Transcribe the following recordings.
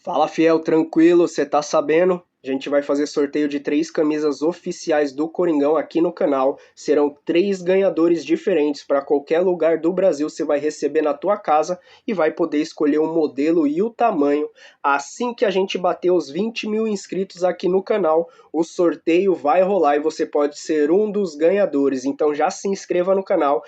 Fala, fiel, tranquilo? Você tá sabendo? A gente vai fazer sorteio de 3 camisas oficiais do Coringão aqui no canal. Serão 3 ganhadores diferentes para qualquer lugar do Brasil. Você vai receber na tua casa e vai poder escolher o modelo e o tamanho. Assim que a gente bater os 20 mil inscritos aqui no canal, o sorteio vai rolar e você pode ser um dos ganhadores. Então já se inscreva no canal,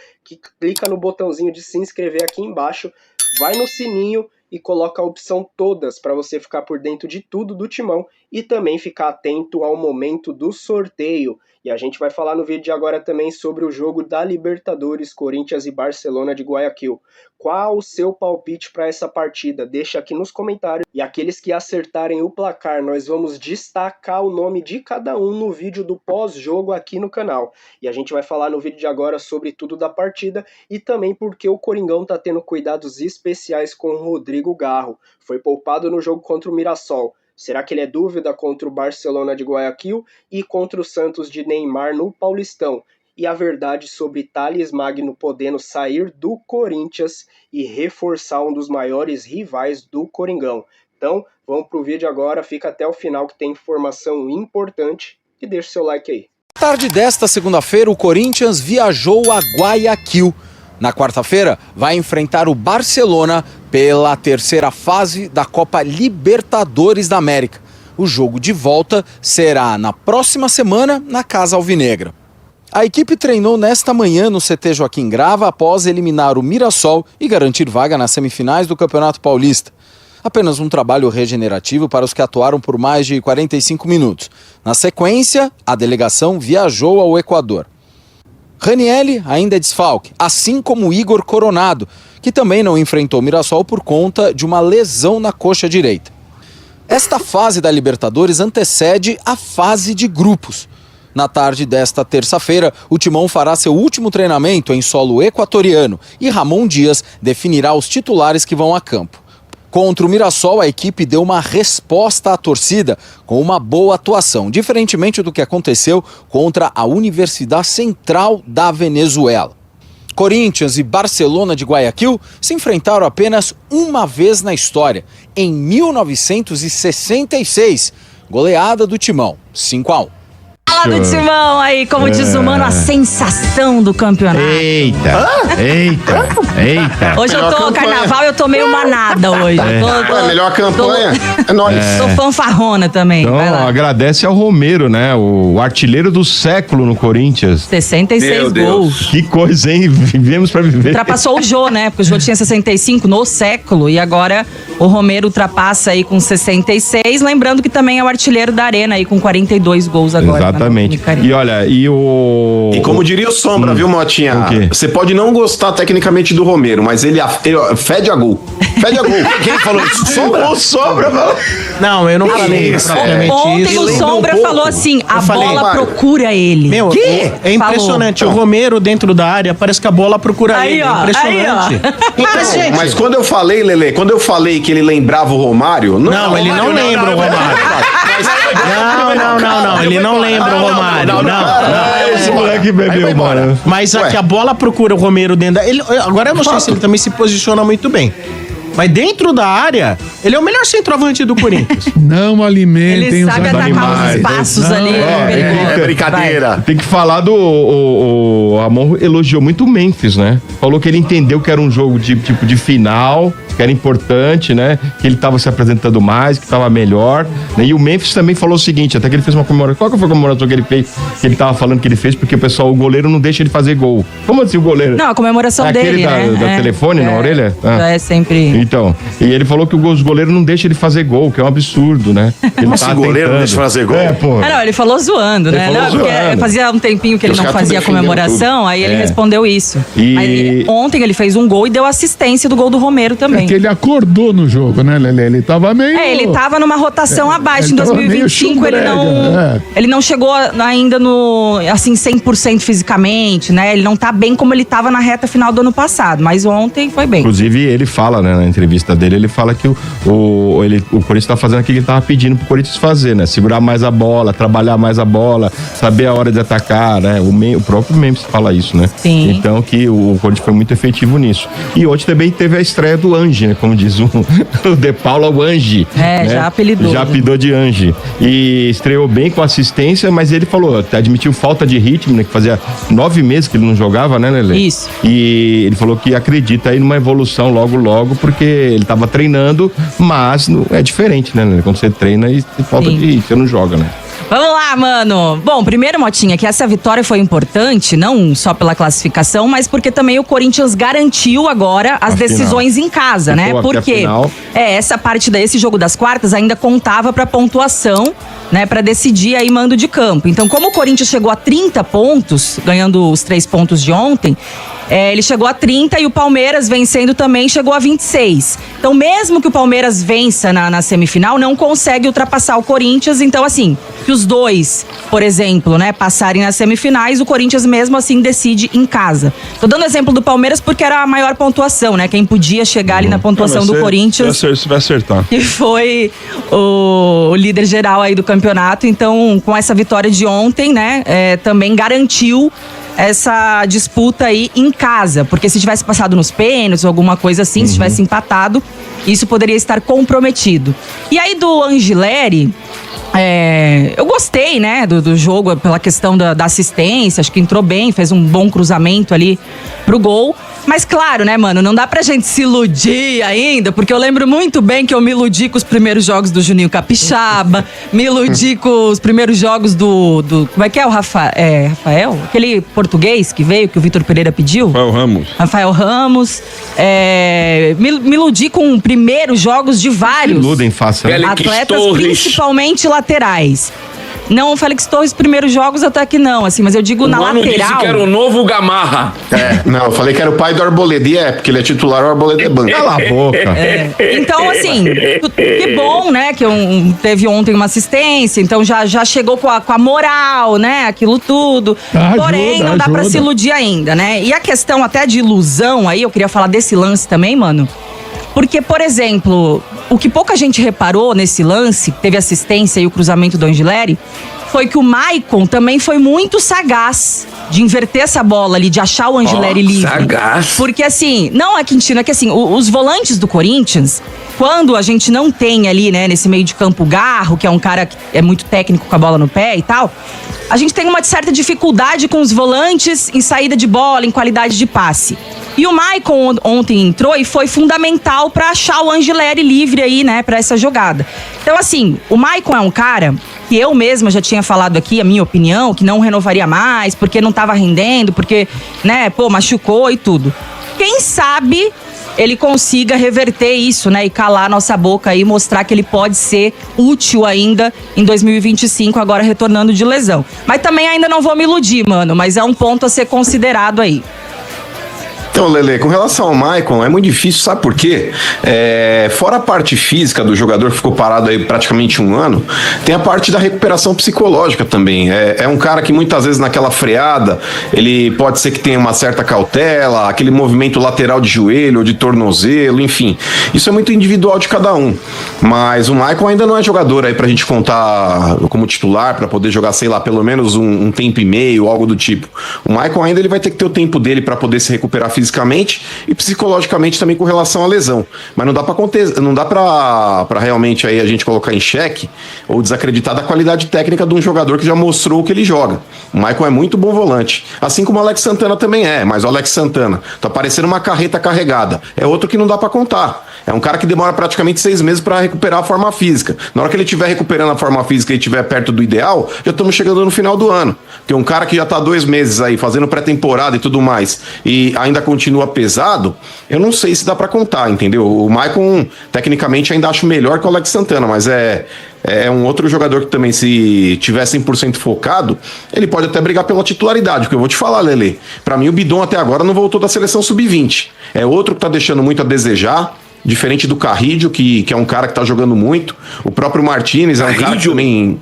clica no botãozinho de se inscrever aqui embaixo, vai no sininho e coloca a opção todas para você ficar por dentro de tudo do Timão e também ficar atento ao momento do sorteio. E a gente vai falar no vídeo de agora também sobre o jogo da Libertadores, Corinthians e Barcelona de Guayaquil. Qual o seu palpite para essa partida? Deixa aqui nos comentários. E aqueles que acertarem o placar, nós vamos destacar o nome de cada um no vídeo do pós-jogo aqui no canal. E a gente vai falar no vídeo de agora sobre tudo da partida e também porque o Coringão está tendo cuidados especiais com o Rodrigo Garro. Foi poupado no jogo contra o Mirassol. Será que ele é dúvida contra o Barcelona de Guayaquil e contra o Santos de Neymar no Paulistão? E a verdade sobre Thales Magno podendo sair do Corinthians e reforçar um dos maiores rivais do Coringão. Então, vamos pro vídeo agora, fica até o final que tem informação importante e deixa o seu like aí. Tarde desta segunda-feira, o Corinthians viajou a Guayaquil. Na quarta-feira, vai enfrentar o Barcelona pela terceira fase da Copa Libertadores da América. O jogo de volta será na próxima semana na Casa Alvinegra. A equipe treinou nesta manhã no CT Joaquim Grava após eliminar o Mirassol e garantir vaga nas semifinais do Campeonato Paulista. Apenas um trabalho regenerativo para os que atuaram por mais de 45 minutos. Na sequência, a delegação viajou ao Equador. Ranielli ainda é desfalque, assim como Igor Coronado, que também não enfrentou o Mirassol por conta de uma lesão na coxa direita. Esta fase da Libertadores antecede a fase de grupos. Na tarde desta terça-feira, o Timão fará seu último treinamento em solo equatoriano e Ramon Dias definirá os titulares que vão a campo. Contra o Mirassol, a equipe deu uma resposta à torcida com uma boa atuação, diferentemente do que aconteceu contra a Universidade Central da Venezuela. Corinthians e Barcelona de Guayaquil se enfrentaram apenas uma vez na história, em 1966, goleada do Timão, 5-1. Fala do Timão aí, como diz o Mano, a sensação do campeonato. Eita. Hoje eu tô carnaval, eu tô meio manada hoje. Melhor campanha, é nóis. Sou fanfarrona também, Então, vai lá. agradece ao Romero, né? O artilheiro do século no Corinthians. 66 gols. Que coisa, hein? Vivemos pra viver. Ultrapassou o Jô, né? Porque o Jô tinha 65 no século e agora o Romero ultrapassa aí com 66. Lembrando que também é o artilheiro da Arena aí com 42 gols agora. Exatamente. E olha, e como diria o Sombra, viu, Motinha? O quê? Você pode não gostar tecnicamente do Romero, mas ele fede a gol. Fede a gol. Quem falou isso? Sombra? O Sombra falou. Não, eu não falei propriamente Ontem isso. o Sombra falou assim, a falei, bola Mário. procura ele. Meu, Que? é impressionante. Falou. O Romero dentro da área, parece que a bola procura Aí, ele. ó, É impressionante. Mas, gente, Mas quando eu falei, Lelê, quando eu falei que ele lembrava o Romário... não, ele não lembra o Romário. Não, ele não lembra o Romário. Esse moleque bebeu, mano. Mas aqui a bola procura o Romero dentro da... Agora eu não sei se ele também se posiciona muito bem. Mas dentro da área, ele é o melhor centroavante do Corinthians. Não alimentem Ele os sabe atacar os animais. espaços Não, ali. perigoso. É brincadeira. Tem que falar o Amon elogiou muito o Memphis, né? Falou que ele entendeu que era um jogo de tipo de final, que era importante, né? Que ele tava se apresentando mais, que tava melhor, né? E o Memphis também falou o seguinte, até que ele fez uma comemoração. Qual que foi a comemoração que ele fez? Que ele tava falando que ele fez porque o goleiro não deixa ele fazer gol. Como assim o goleiro? Não, a comemoração Aquele dele, né? da telefone na orelha? Já é sempre... Então, e ele falou que os goleiros não deixam ele fazer gol, que é um absurdo, né? Ele Como assim, goleiro não deixa fazer gol? pô. Ah, não, ele falou zoando, né? falou Não, porque zoando. fazia um tempinho que ele Os não caras fazia a defendendo comemoração, aí ele respondeu isso. E- Mas ontem ele fez um gol e deu assistência do gol do Romero também. É que ele acordou no jogo, né, Lelê? Ele tava meio... Ele tava numa rotação abaixo. Em ele tava meio 2025 chumbrega, ele não chegou ainda no, assim, 100% fisicamente, né? Ele não tá bem como ele tava na reta final do ano passado, mas ontem foi bem. Inclusive, ele fala, né, na entrevista dele, ele fala que o Corinthians tá fazendo aquilo que ele tava pedindo pro Corinthians fazer, né? Segurar mais a bola, trabalhar mais a bola, saber a hora de atacar, né? O próprio Memphis fala isso, né? Sim. Então, que o Corinthians foi muito efetivo nisso. E ontem também teve a estreia do Ângelo. Ange, né? Como diz o De Paula, o Ange. Né? Já apelidou. Já apelidou de Ange. E estreou bem com assistência, mas ele falou, admitiu falta de ritmo, né? Que fazia 9 meses que ele não jogava, né, Lelê? Isso. E ele falou que acredita aí numa evolução logo, porque ele tava treinando, mas é diferente, né, Lelê? Quando você treina e falta de ritmo, você não joga, né? Vamos lá, mano. Bom, primeiro, Motinha, que essa vitória foi importante, não só pela classificação, mas porque também o Corinthians garantiu agora as decisões em casa, né? Porque essa parte desse jogo das quartas ainda contava pra pontuação, né? Pra decidir aí mando de campo. Então, como o Corinthians chegou a 30 pontos, ganhando os 3 pontos de ontem, ele chegou a 30 e o Palmeiras, vencendo também, chegou a 26. Então, mesmo que o Palmeiras vença na semifinal, não consegue ultrapassar o Corinthians. Então, assim, que os dois, por exemplo, né, passarem nas semifinais, o Corinthians mesmo assim decide em casa. Tô dando exemplo do Palmeiras porque era a maior pontuação, né? Quem podia chegar ali na pontuação do Corinthians. Você vai acertar. E foi o líder geral aí do campeonato. Então, com essa vitória de ontem, né, também garantiu essa disputa aí em casa, porque se tivesse passado nos pênaltis ou alguma coisa assim, se tivesse empatado, isso poderia estar comprometido. E aí do Angileri, eu gostei, né, do jogo pela questão da assistência, acho que entrou bem, fez um bom cruzamento ali pro gol. Mas claro, né, mano, não dá pra gente se iludir ainda, porque eu lembro muito bem que eu me iludi com os primeiros jogos do Juninho Capixaba, me iludi com os primeiros jogos do como é que é o Rafael? Aquele português que veio, que o Vitor Pereira pediu? Rafael Ramos. Me iludi com primeiros jogos de vários atletas, principalmente laterais. Não, o Félix Torres, primeiros jogos até que não, assim, mas eu digo na lateral. Disse que era o novo Gamarra. Não, eu falei que era o pai do Arboleda, porque ele é titular, o Arboleda é banco. Cala a boca. Então, assim, que bom, né, que teve ontem uma assistência, então já chegou com a moral, né, aquilo tudo. Porém, não dá pra se iludir ainda, né? E a questão até de ilusão aí, eu queria falar desse lance também, mano. Porque, por exemplo, o que pouca gente reparou nesse lance, teve assistência e o cruzamento do Angileri, foi que o Maicon também foi muito sagaz de inverter essa bola ali, de achar o Angileri livre. Sagaz. Porque assim, não é Quintino, é que assim, os volantes do Corinthians, quando a gente não tem ali, né, nesse meio de campo o Garro, que é um cara que é muito técnico com a bola no pé e tal, a gente tem uma certa dificuldade com os volantes em saída de bola, em qualidade de passe. E o Maicon ontem entrou e foi fundamental pra achar o Angileri livre aí, né, pra essa jogada. Então, assim, o Maicon é um cara que eu mesma já tinha falado aqui, a minha opinião, que não renovaria mais, porque não tava rendendo, porque, né, machucou e tudo. Quem sabe ele consiga reverter isso, né, e calar a nossa boca aí, mostrar que ele pode ser útil ainda em 2025, agora retornando de lesão. Mas também ainda não vou me iludir, mano, mas é um ponto a ser considerado aí. Então, Lelê, com relação ao Maicon, é muito difícil, sabe por quê? Fora a parte física do jogador que ficou parado aí praticamente 1 ano, tem a parte da recuperação psicológica também. É um cara que muitas vezes naquela freada, ele pode ser que tenha uma certa cautela, aquele movimento lateral de joelho ou de tornozelo, enfim. Isso é muito individual de cada um. Mas o Maicon ainda não é jogador aí pra gente contar como titular, pra poder jogar, sei lá, pelo menos um tempo e meio, algo do tipo. O Maicon ainda ele vai ter que ter o tempo dele pra poder se recuperar fisicamente e psicologicamente também com relação à lesão. Mas não dá pra realmente aí a gente colocar em xeque ou desacreditar da qualidade técnica de um jogador que já mostrou o que ele joga. O Maicon é muito bom volante, assim como o Alex Santana também mas o Alex Santana tá parecendo uma carreta carregada. É outro que não dá pra contar. É um cara que demora praticamente 6 meses para recuperar a forma física. Na hora que ele estiver recuperando a forma física e estiver perto do ideal, já estamos chegando no final do ano. Porque um cara que já tá 2 meses aí fazendo pré-temporada e tudo mais e ainda continua pesado, eu não sei se dá para contar, entendeu? O Maicon, tecnicamente, ainda acho melhor que o Alex Santana, mas é um outro jogador que também, se tiver 100% focado, ele pode até brigar pela titularidade, porque eu vou te falar, Lelê, pra mim o Bidon até agora não voltou da seleção sub-20. É outro que tá deixando muito a desejar, diferente do Carrídio, que é um cara que tá jogando muito. O próprio Martínez é um cara que também...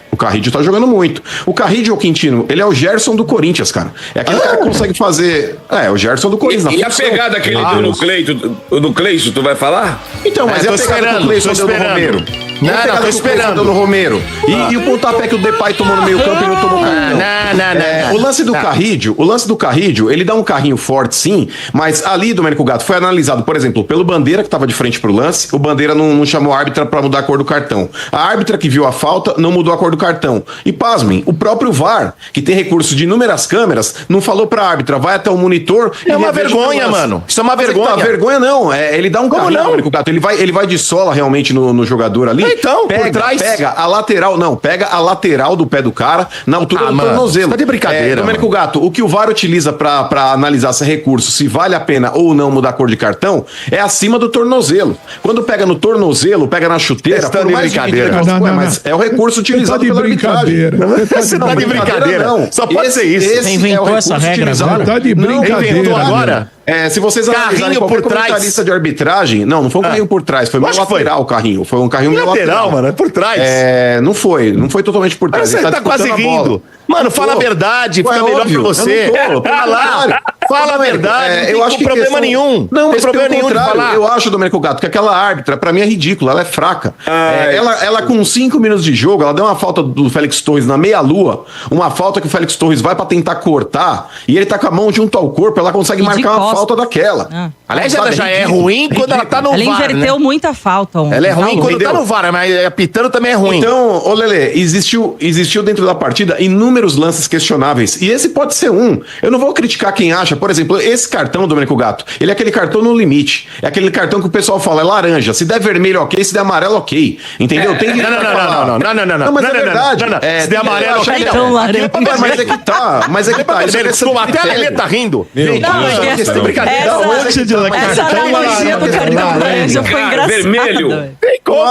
O Carrídio tá jogando muito. O Carrídio, Quintino, ele é o Gerson do Corinthians, cara. É aquele cara que consegue fazer... o Gerson do Corinthians. E a pegada que ele deu no Cleito, tu vai falar? Então, mas é a pegada que o Cleito deu no Romero. Não, tô esperando. No Romero. E o pontapé que o Depay tomou no meio campo e não tomou cartão. Não. O lance do Carrídio, ele dá um carrinho forte sim, mas ali, Domênico Gato, foi analisado, por exemplo, pelo Bandeira, que tava de frente pro lance, o Bandeira não chamou a árbitra pra mudar a cor do cartão. A árbitra que viu a falta não mudou a cor do cartão. E pasmem, o próprio VAR, que tem recurso de inúmeras câmeras, não falou pra árbitra, vai até o monitor... É uma vergonha, mano. Isso é uma vergonha. Vergonha não, ele dá um Como carrinho, não? Domênico Gato, ele vai de sola realmente no jogador ali. Então, por trás. Pega a lateral do pé do cara na altura do tornozelo. Tá de brincadeira. Domênico Gato, o que o VAR utiliza pra analisar esse recurso, se vale a pena ou não mudar a cor de cartão, é acima do tornozelo. Quando pega no tornozelo, pega na chuteira, Tá de brincadeira. Mas é o recurso utilizado pela arbitragem. Você tá de brincadeira. Só pode ser isso. Você inventou essa regra agora? Tá de brincadeira. Inventou agora? Se vocês analisarem Carrinho qualquer por trás. comentarista de arbitragem, não foi um carrinho por trás, foi meio lateral o carrinho. Foi um carrinho meio lateral. Mano, é por trás. Não foi totalmente por trás. Você tá quase rindo. Mano, fala a verdade, fica melhor pra você. Fala a verdade, eu acho que não tem problema nenhum. Não, tem problema nenhum de falar. Eu acho, Domênico Gato, que aquela árbitra, pra mim, é ridícula, ela é fraca. Ela com 5 minutos de jogo, ela deu uma falta do Félix Torres na meia-lua, uma falta que o Félix Torres vai pra tentar cortar, e ele tá com a mão junto ao corpo, ela consegue marcar uma falta daquela. Aliás, ela já é ruim quando ela tá no VAR, Ela inverteu muita falta ontem. Ela é ruim quando tá no VAR, mas apitando também é ruim. Então, ô Lelê, existiu dentro da partida inúmeros lances questionáveis, e esse pode ser um. Eu não vou criticar quem acha, por exemplo, esse cartão, Domênico Gato, ele é aquele cartão no limite. É aquele cartão que o pessoal fala, é laranja. Se der vermelho, ok. Se der amarelo, ok. Entendeu? Tem que... Não, mas é verdade. Se der amarelo, ok. Mas é que tá. Até a Lelê tá rindo. Essa brincadeira. Essa analogia do cartão laranja foi engraçada. Vermelho.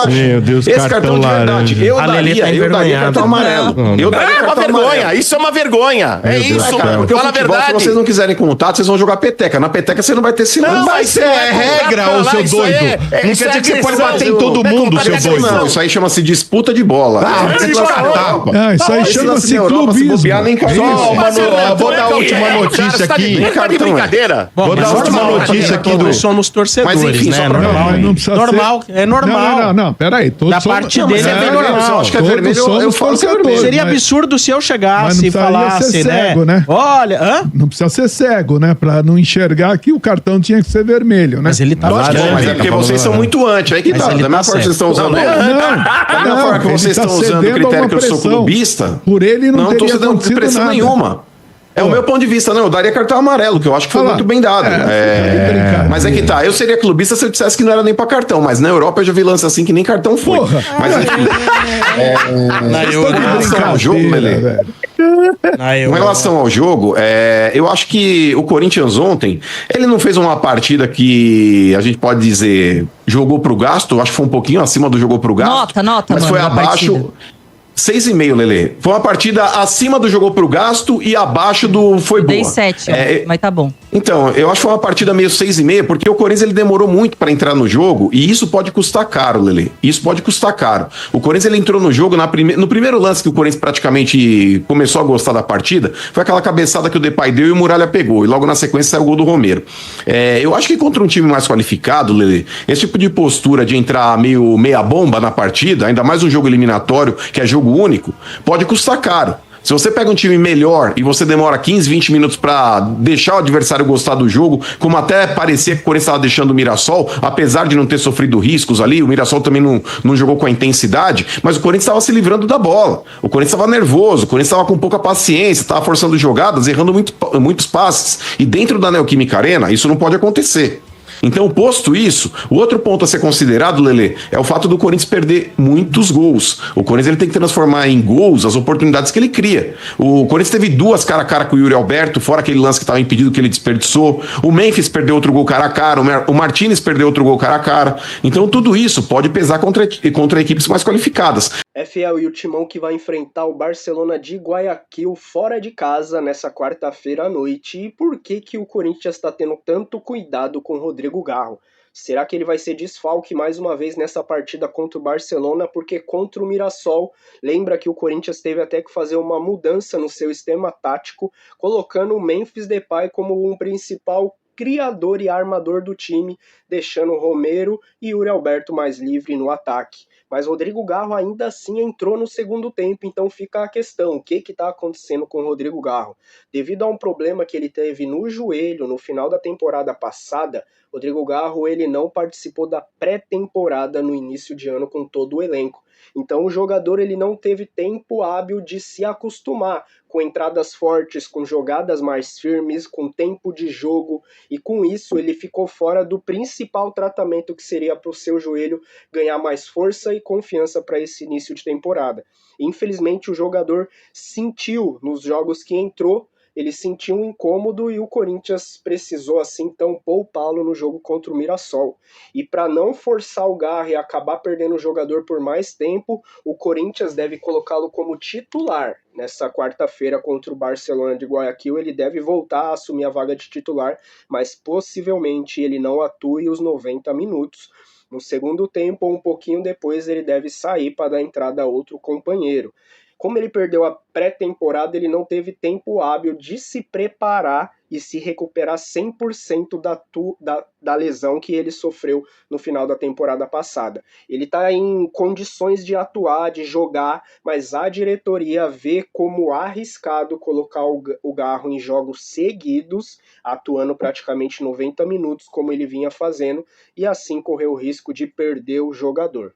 Meu Deus, esse cartão de verdade. Eu daria cartão amarelo. Eu daria É uma cartão vergonha. amarelo. Isso é uma vergonha. É isso, Cara, porque fala a o futebol, se verdade. vocês não quiserem contato, vocês vão jogar peteca. Na peteca você não vai ter sinal. Não, mas é regra, ô seu doido. Não quer dizer que você pode bater em todo mundo, seu doido. Não, isso aí chama-se disputa de bola. Isso aí chama-se clubismo. Vou dar a última notícia aqui. Tá de brincadeira. Vou dar a última notícia aqui do... Nós somos torcedores, Mas enfim, né? só pra- Normal. Não precisa Normal, ser... é normal. Não, peraí. Da parte dele é bem normal. acho que é vermelho, eu falo que é torcedores, vermelho. Seria mas absurdo se eu mas chegasse não e precisaria falasse, ser cego, né? Olha, Não precisa ser cego, né? Pra não enxergar que o cartão tinha que ser vermelho, né? Mas ele tá Mas é porque vocês são muito anti. Aí que Mas tá. ele Da mesma tá forma que vocês certo. estão usando. Da mesma forma que ele vocês tá estão usando o cedendo a critério uma que eu sou pressão. clubista. Por ele não tô teria cedendo acontecido pressão nada. nenhuma. É o meu ponto de vista, não. Eu daria cartão amarelo, que eu acho que foi Olha lá. muito bem dado. Mas é que tá. Eu seria clubista se eu dissesse que não era nem pra cartão. Mas na Europa eu já vi lance assim que nem cartão foi. Porra. Mas enfim. Com relação ao jogo, Lelê. velho. Com relação ao jogo, eu acho que o Corinthians ontem, ele não fez uma partida que a gente pode dizer jogou pro gasto, acho que foi um pouquinho acima do jogou pro gasto. Nota, mas mano, foi da abaixo. partida. 6,5, Lelê. Foi uma partida acima do jogou pro gasto e abaixo do foi boa. Dei 7, mas tá bom. Então, eu acho que foi uma partida meio 6,5, porque o Corinthians ele demorou muito pra entrar no jogo e isso pode custar caro, Lelê. Isso pode custar caro. O Corinthians ele entrou no jogo no primeiro lance que o Corinthians praticamente começou a gostar da partida, foi aquela cabeçada que o Depay deu e o Muralha pegou, e logo na sequência saiu o gol do Romero. Eu acho que contra um time mais qualificado, Lelê, esse tipo de postura de entrar meio meia bomba na partida, ainda mais um jogo eliminatório, que é jogo único, pode custar caro. Se você pega um time melhor e você demora 15, 20 minutos pra deixar o adversário gostar do jogo, como até parecia que o Corinthians estava deixando o Mirassol, apesar de não ter sofrido riscos ali, o Mirassol também não jogou com a intensidade, mas o Corinthians estava se livrando da bola. O Corinthians estava nervoso, o Corinthians estava com pouca paciência, estava forçando jogadas, errando muitos passes. E dentro da Neoquímica Arena, isso não pode acontecer. Então, posto isso, o outro ponto a ser considerado, Lelê, é o fato do Corinthians perder muitos gols. O Corinthians ele tem que transformar em gols as oportunidades que ele cria. O Corinthians teve duas cara a cara com o Yuri Alberto, fora aquele lance que estava impedido que ele desperdiçou. O Memphis perdeu outro gol cara a cara, o Martinez perdeu outro gol cara a cara. Então, tudo isso pode pesar contra equipes mais qualificadas. FL e o Timão que vai enfrentar o Barcelona de Guayaquil fora de casa nessa quarta-feira à noite. E por que o Corinthians está tendo tanto cuidado com o Rodrigo Garro? Será que ele vai ser desfalque mais uma vez nessa partida contra o Barcelona? Porque contra o Mirassol, lembra que o Corinthians teve até que fazer uma mudança no seu esquema tático, colocando o Memphis Depay como um principal criador e armador do time, deixando o Romero e Yuri Alberto mais livre no ataque. Mas Rodrigo Garro ainda assim entrou no segundo tempo, então fica a questão, o que está acontecendo com o Rodrigo Garro? Devido a um problema que ele teve no joelho no final da temporada passada, Rodrigo Garro ele não participou da pré-temporada no início de ano com todo o elenco. Então o jogador ele não teve tempo hábil de se acostumar com entradas fortes, com jogadas mais firmes, com tempo de jogo, e com isso ele ficou fora do principal tratamento que seria para o seu joelho ganhar mais força e confiança para esse início de temporada. Infelizmente o jogador sentiu nos jogos que entrou, ele sentiu um incômodo e o Corinthians precisou assim então poupá-lo no jogo contra o Mirassol. E para não forçar o Garro e acabar perdendo o jogador por mais tempo, o Corinthians deve colocá-lo como titular nessa quarta-feira contra o Barcelona de Guayaquil. Ele deve voltar a assumir a vaga de titular, mas possivelmente ele não atue os 90 minutos. No segundo tempo ou um pouquinho depois ele deve sair para dar entrada a outro companheiro. Como ele perdeu a pré-temporada, ele não teve tempo hábil de se preparar e se recuperar 100% da lesão que ele sofreu no final da temporada passada. Ele está em condições de atuar, de jogar, mas a diretoria vê como arriscado colocar o Garro em jogos seguidos, atuando praticamente 90 minutos, como ele vinha fazendo, e assim correr o risco de perder o jogador.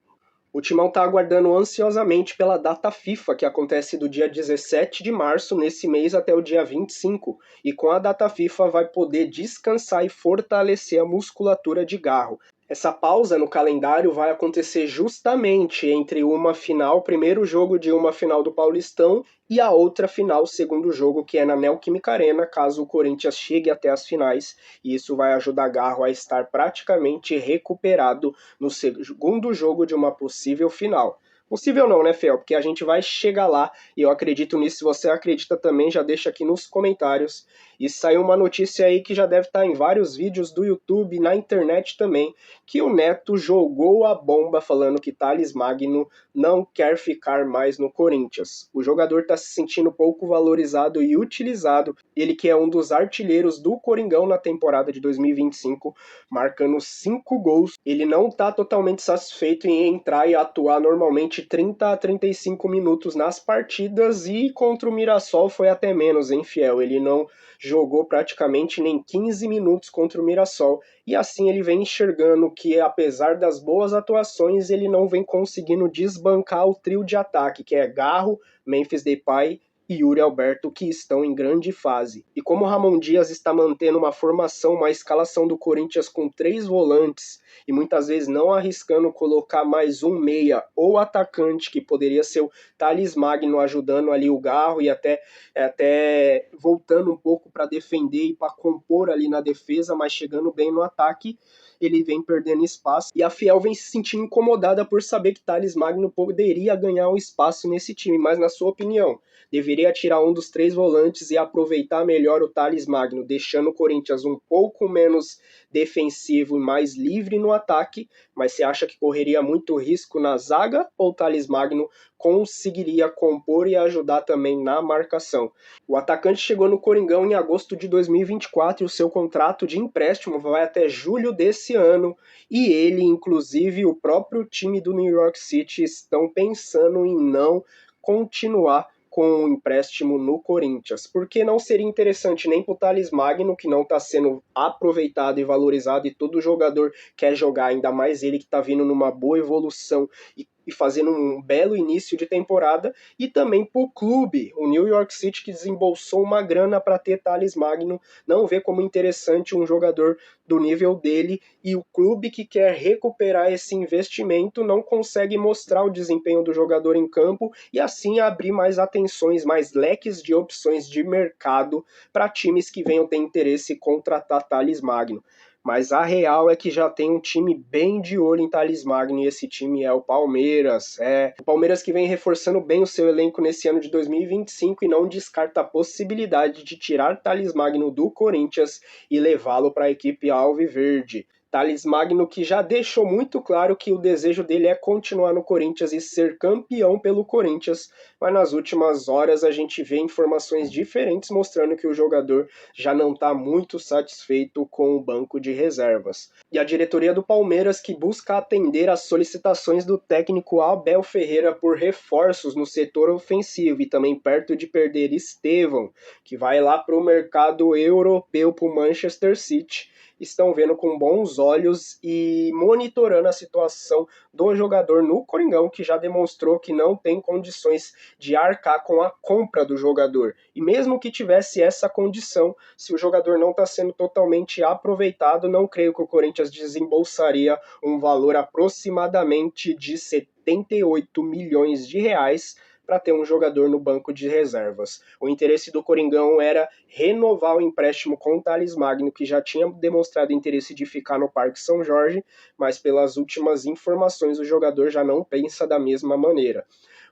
O Timão está aguardando ansiosamente pela data FIFA, que acontece do dia 17 de março, nesse mês, até o dia 25. E com a data FIFA vai poder descansar e fortalecer a musculatura de Garro. Essa pausa no calendário vai acontecer justamente entre uma final, o primeiro jogo de uma final do Paulistão, e a outra final, o segundo jogo, que é na Neoquímica Arena, caso o Corinthians chegue até as finais, e isso vai ajudar Garro a estar praticamente recuperado no segundo jogo de uma possível final. Possível não, né, Fel? Porque a gente vai chegar lá, e eu acredito nisso. Se você acredita também, já deixa aqui nos comentários. E saiu uma notícia aí que já deve estar em vários vídeos do YouTube, na internet também, que o Neto jogou a bomba falando que Thales Magno não quer ficar mais no Corinthians. O jogador está se sentindo pouco valorizado e utilizado. Ele que é um dos artilheiros do Coringão na temporada de 2025, marcando 5 gols. Ele não está totalmente satisfeito em entrar e atuar normalmente 30 a 35 minutos nas partidas, e contra o Mirassol foi até menos, hein, Fiel? Ele não jogou praticamente nem 15 minutos contra o Mirassol, e assim ele vem enxergando que, apesar das boas atuações, ele não vem conseguindo desbancar o trio de ataque, que é Garro, Memphis Depay e Yuri Alberto, que estão em grande fase. E como o Ramon Dias está mantendo uma formação, uma escalação do Corinthians com 3 volantes, e muitas vezes não arriscando colocar mais um meia ou atacante, que poderia ser o Thales Magno ajudando ali o Garro e até voltando um pouco para defender e para compor ali na defesa, mas chegando bem no ataque, ele vem perdendo espaço, e a Fiel vem se sentindo incomodada por saber que Thales Magno poderia ganhar um espaço nesse time. Mas na sua opinião, deveria tirar um dos 3 volantes e aproveitar melhor o Thales Magno, deixando o Corinthians um pouco menos defensivo e mais livre no ataque? Mas você acha que correria muito risco na zaga, ou o Thales Magno conseguiria compor e ajudar também na marcação? O atacante chegou no Coringão em agosto de 2024 e o seu contrato de empréstimo vai até julho desse ano, e ele, inclusive o próprio time do New York City, estão pensando em não continuar com o empréstimo no Corinthians, porque não seria interessante nem para o Thales Magno, que não está sendo aproveitado e valorizado, e todo jogador quer jogar, ainda mais ele que está vindo numa boa evolução e fazendo um belo início de temporada, e também para o clube, o New York City, que desembolsou uma grana para ter Thales Magno, não vê como interessante um jogador do nível dele, e o clube que quer recuperar esse investimento não consegue mostrar o desempenho do jogador em campo, e assim abrir mais atenções, mais leques de opções de mercado para times que venham ter interesse em contratar Thales Magno. Mas a real é que já tem um time bem de olho em Thales Magno, e esse time é o Palmeiras. O Palmeiras que vem reforçando bem o seu elenco nesse ano de 2025 e não descarta a possibilidade de tirar Thales Magno do Corinthians e levá-lo para a equipe alviverde. Thales Magno, que já deixou muito claro que o desejo dele é continuar no Corinthians e ser campeão pelo Corinthians, mas nas últimas horas a gente vê informações diferentes mostrando que o jogador já não está muito satisfeito com o banco de reservas. E a diretoria do Palmeiras, que busca atender às solicitações do técnico Abel Ferreira por reforços no setor ofensivo e também perto de perder Estevão, que vai lá para o mercado europeu, para o Manchester City, estão vendo com bons olhos e monitorando a situação do jogador no Coringão, que já demonstrou que não tem condições de arcar com a compra do jogador. E mesmo que tivesse essa condição, se o jogador não está sendo totalmente aproveitado, não creio que o Corinthians desembolsaria um valor aproximadamente de 78 milhões de reais para ter um jogador no banco de reservas. O interesse do Coringão era renovar o empréstimo com o Thales Magno, que já tinha demonstrado interesse de ficar no Parque São Jorge, mas pelas últimas informações o jogador já não pensa da mesma maneira.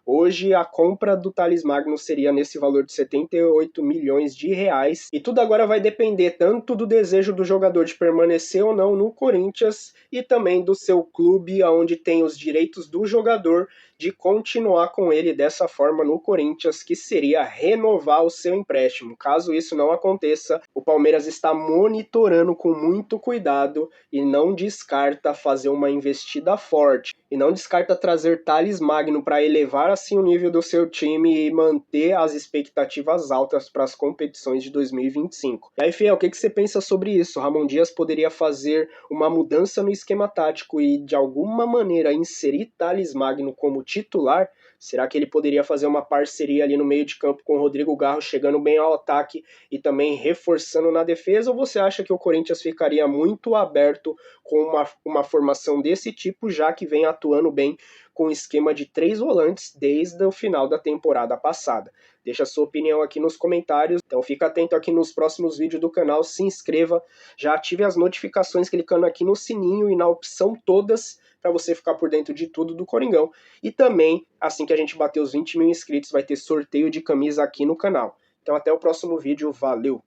Hoje a compra do Thales Magno seria nesse valor de 78 milhões de reais, e tudo agora vai depender tanto do desejo do jogador de permanecer ou não no Corinthians e também do seu clube, onde tem os direitos do jogador de continuar com ele dessa forma no Corinthians, que seria renovar o seu empréstimo. Caso isso não aconteça, o Palmeiras está monitorando com muito cuidado e não descarta fazer uma investida forte. E não descarta trazer Thales Magno para elevar assim o nível do seu time e manter as expectativas altas para as competições de 2025. E aí, Fiel, o que você pensa sobre isso? Ramon Dias poderia fazer uma mudança no esquema tático e de alguma maneira inserir Thales Magno como titular? Será que ele poderia fazer uma parceria ali no meio de campo com o Rodrigo Garro, chegando bem ao ataque e também reforçando na defesa? Ou você acha que o Corinthians ficaria muito aberto com uma formação desse tipo, já que vem atuando bem com o esquema de 3 volantes desde o final da temporada passada? Deixa a sua opinião aqui nos comentários. Então fica atento aqui nos próximos vídeos do canal, se inscreva, já ative as notificações clicando aqui no sininho e na opção todas, para você ficar por dentro de tudo do Coringão. E também, assim que a gente bater os 20 mil inscritos, vai ter sorteio de camisa aqui no canal. Então até o próximo vídeo, valeu!